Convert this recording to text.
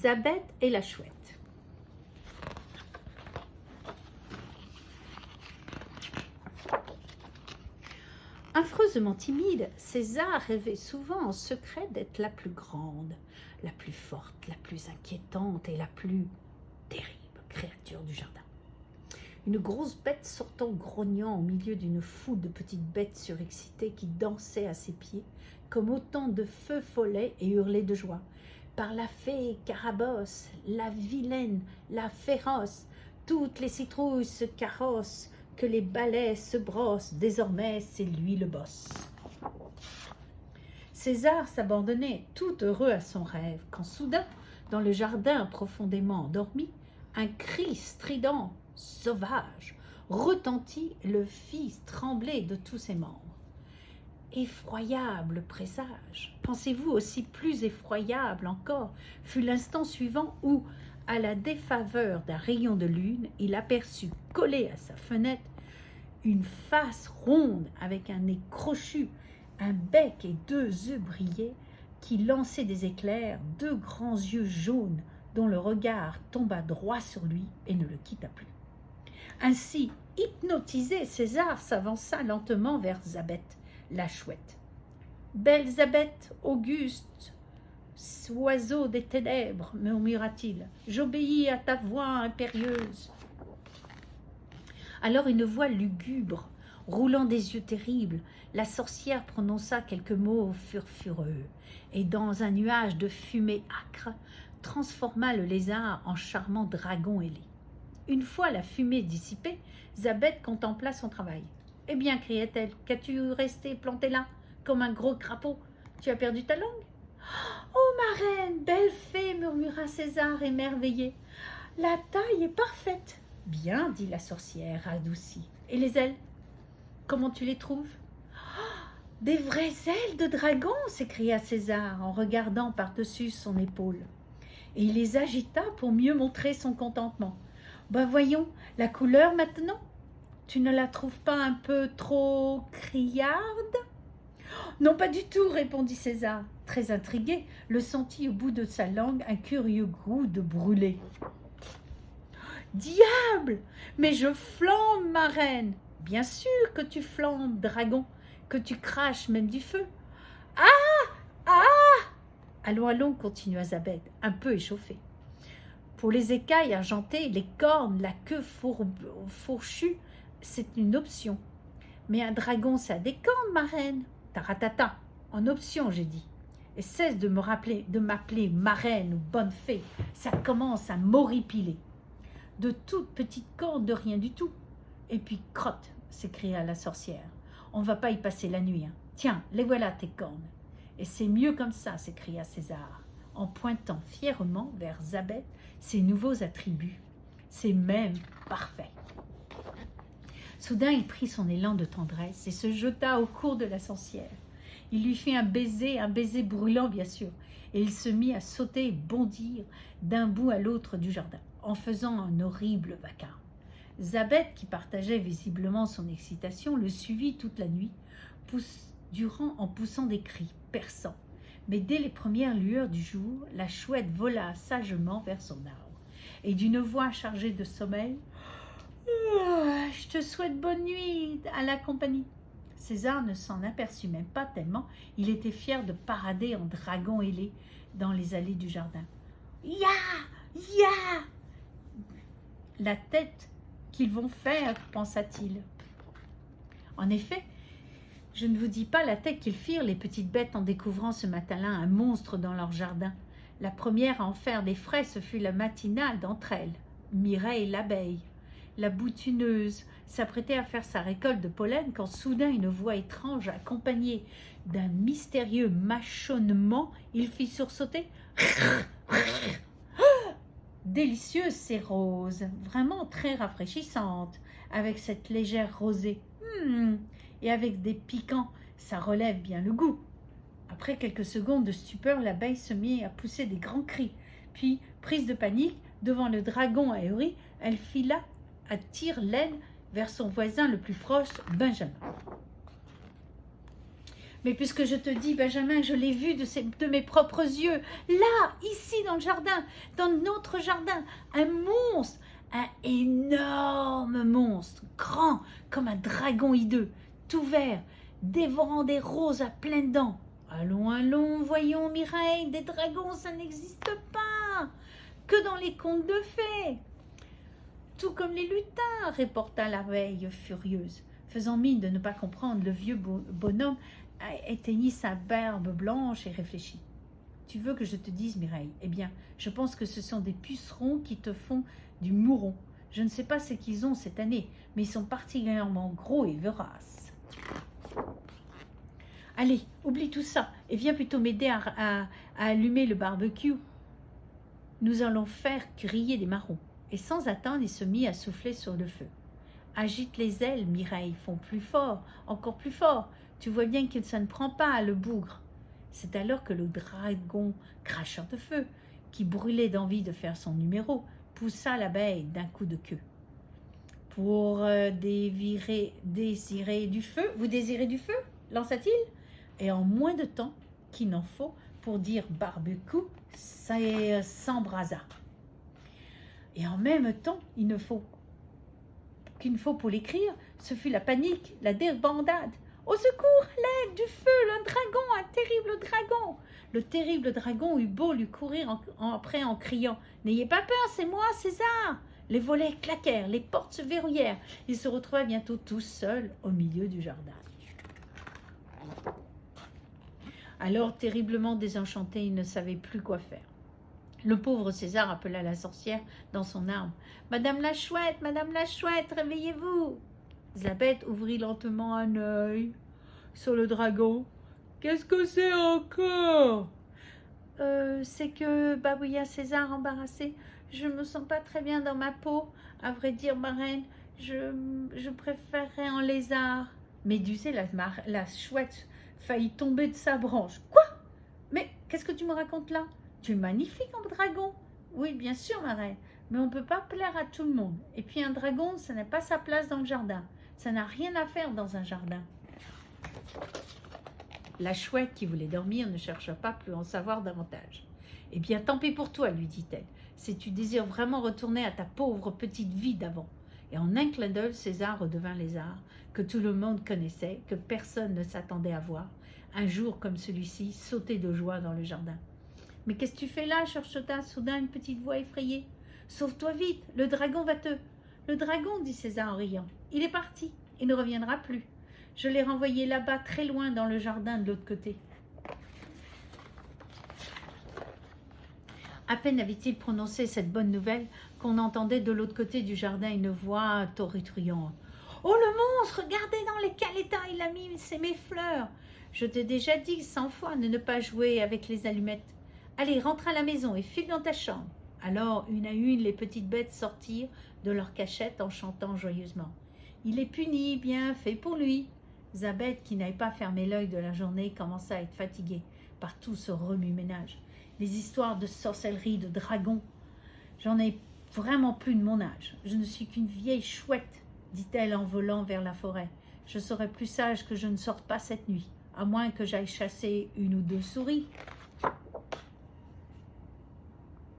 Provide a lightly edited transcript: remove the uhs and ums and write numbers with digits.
Zabeth et la chouette. Affreusement timide, César rêvait souvent en secret d'être la plus grande, la plus forte, la plus inquiétante et la plus terrible créature du jardin. Une grosse bête sortant grognant au milieu d'une foule de petites bêtes surexcitées qui dansaient à ses pieds comme autant de feux follets et hurlaient de joie. Par la fée Carabosse, la vilaine, la féroce, toutes les citrouilles se carrossent, que les balais se brossent, désormais c'est lui le boss. César s'abandonnait tout heureux à son rêve, quand soudain, dans le jardin profondément endormi, un cri strident, sauvage, retentit et le fit trembler de tous ses membres. Effroyable présage, pensez-vous aussi plus effroyable encore, fut l'instant suivant où, à la défaveur d'un rayon de lune, il aperçut collé à sa fenêtre une face ronde avec un nez crochu, un bec et 2 yeux brillés qui lançaient des éclairs, 2 grands yeux jaunes dont le regard tomba droit sur lui et ne le quitta plus. Ainsi, hypnotisé, César s'avança lentement vers Zabeth, la chouette. « Belle Zabeth, auguste, oiseau des ténèbres, murmura-t-il, j'obéis à ta voix impérieuse. » Alors une voix lugubre, roulant des yeux terribles, la sorcière prononça quelques mots furfureux, et dans un nuage de fumée âcre, transforma le lézard en charmant dragon ailé. Une fois la fumée dissipée, Zabeth contempla son travail. « Eh bien, criait-elle, qu'as-tu resté planté là, comme un gros crapaud? Tu as perdu ta langue ?»« Oh, ma reine, belle fée, murmura César émerveillé. La taille est parfaite. »« Bien, dit la sorcière adoucie. Et les ailes, comment tu les trouves ?»« Des vraies ailes de dragon, s'écria César en regardant par-dessus son épaule. Et il les agita pour mieux montrer son contentement. « Ben voyons, la couleur maintenant, tu ne la trouves pas un peu trop criarde ?»« Non, pas du tout, répondit César, très intrigué, le sentit au bout de sa langue un curieux goût de brûlé. « Diable, mais je flambe, ma reine. »« Bien sûr que tu flambes, dragon, que tu craches même du feu. »« Ah, ah !» Allons, allons, continua Zabeth, un peu échauffée. Pour les écailles argentées, les cornes, la queue fourchue, c'est une option. Mais un dragon, ça a des cornes, ma reine. Taratata, en option, j'ai dit. Et cesse de m'appeler marraine ou bonne fée. Ça commence à m'horripiler. De toutes petites cornes de rien du tout. Et puis, crotte, s'écria la sorcière. On ne va pas y passer la nuit. Hein. Tiens, les voilà tes cornes. Et c'est mieux comme ça, s'écria César, en pointant fièrement vers Zabeth ses nouveaux attributs. C'est même parfait. Soudain, il prit son élan de tendresse et se jeta au cou de la sorcière. Il lui fit un baiser brûlant bien sûr, et il se mit à sauter et bondir d'un bout à l'autre du jardin, en faisant un horrible vacarme. Zabeth, qui partageait visiblement son excitation, le suivit toute la nuit, en poussant des cris perçants. Mais dès les premières lueurs du jour, la chouette vola sagement vers son arbre, et d'une voix chargée de sommeil, « Je te souhaite bonne nuit à la compagnie. » César ne s'en aperçut même pas tellement il était fier de parader en dragon ailé dans les allées du jardin. « Ya, ya !» La tête qu'ils vont faire, pensa-t-il. En effet, je ne vous dis pas la tête qu'ils firent, les petites bêtes, en découvrant ce matin-là un monstre dans leur jardin. La première à en faire des frais, ce fut la matinale d'entre elles, Mireille l'abeille. La boutuneuse s'apprêtait à faire sa récolte de pollen quand soudain une voix étrange, accompagnée d'un mystérieux mâchonnement, il fit sursauter. Délicieuse ces roses, vraiment très rafraîchissantes, avec cette légère rosée. Et avec des piquants, ça relève bien le goût. Après quelques secondes de stupeur, l'abeille se mit à pousser des grands cris. Puis, prise de panique, devant le dragon ahuri, elle fila à tire-laine vers son voisin le plus proche, Benjamin. Mais puisque je te dis, Benjamin, je l'ai vu de mes propres yeux, là, ici, dans le jardin, dans notre jardin, un monstre, un énorme monstre, grand comme un dragon hideux, tout vert, dévorant des roses à pleines dents. Allons, allons, voyons, Mireille, des dragons, ça n'existe pas, que dans les contes de fées. Tout comme les lutins, reporta l'abeille furieuse. Faisant mine de ne pas comprendre, le vieux bonhomme éteignit sa barbe blanche et réfléchit. Tu veux que je te dise, Mireille? Eh bien, je pense que ce sont des pucerons qui te font du mouron. Je ne sais pas ce qu'ils ont cette année, mais ils sont particulièrement gros et voraces. Allez, oublie tout ça et viens plutôt m'aider à allumer le barbecue. Nous allons faire griller des marrons. Et sans attendre, il se mit à souffler sur le feu. Agite les ailes, Mireille, font plus fort, encore plus fort. Tu vois bien que ça ne prend pas, le bougre. C'est alors que le dragon cracheur de feu, qui brûlait d'envie de faire son numéro, poussa l'abeille d'un coup de queue. Pour désirer du feu, vous désirez du feu, lança-t-il, et en moins de temps qu'il n'en faut pour dire barbecue, ça s'embrasa. Et en même temps, qu'il ne faut pour l'écrire, ce fut la panique, la débandade. Au secours, l'aide, du feu, le dragon, un terrible dragon. Le terrible dragon eut beau lui courir après en criant « N'ayez pas peur, c'est moi, César !» Les volets claquèrent, les portes se verrouillèrent. Il se retrouva bientôt tout seul au milieu du jardin. Alors, terriblement désenchanté, il ne savait plus quoi faire. Le pauvre César appela la sorcière dans son arme. « Madame la chouette, réveillez-vous !» Zabeth ouvrit lentement un œil sur le dragon. « Qu'est-ce que c'est encore ?» C'est que, babouilla César embarrassé, je me sens pas très bien dans ma peau. À vrai dire, ma reine, je préférerais un lézard. » Médusée, la chouette faillit tomber de sa branche. « Quoi? Mais qu'est-ce que tu me racontes là? Tu es magnifique en dragon. » »« Oui, bien sûr, ma reine, mais on ne peut pas plaire à tout le monde. Et puis un dragon, ça n'a pas sa place dans le jardin. Ça n'a rien à faire dans un jardin. » La chouette, qui voulait dormir, ne chercha pas plus à en savoir davantage. « Eh bien, tant pis pour toi, lui dit-elle, si tu désires vraiment retourner à ta pauvre petite vie d'avant. » Et en un clin d'œil, César redevint lézard, que tout le monde connaissait, que personne ne s'attendait à voir, un jour comme celui-ci, sauter de joie dans le jardin. « Mais qu'est-ce que tu fais là ?» chuchota soudain une petite voix effrayée. « Sauve-toi vite, le dragon va te... » « Le dragon, dit César en riant, il est parti, il ne reviendra plus. Je l'ai renvoyé là-bas, très loin, dans le jardin de l'autre côté. » À peine avait-il prononcé cette bonne nouvelle qu'on entendait de l'autre côté du jardin une voix tonitruante. « Oh, le monstre, regardez dans quel état il a mis mes fleurs. Je t'ai déjà dit 100 fois de ne pas jouer avec les allumettes. Allez, rentre à la maison et file dans ta chambre. » Alors, une à une, les petites bêtes sortirent de leur cachette en chantant joyeusement. « Il est puni, bien fait pour lui. » Zabeth, qui n'avait pas fermé l'œil de la journée, commença à être fatiguée par tout ce remue-ménage. Les histoires de sorcellerie, de dragons, j'en ai vraiment plus de mon âge. Je ne suis qu'une vieille chouette, dit-elle en volant vers la forêt. Je serais plus sage que je ne sorte pas cette nuit, à moins que j'aille chasser une ou deux souris.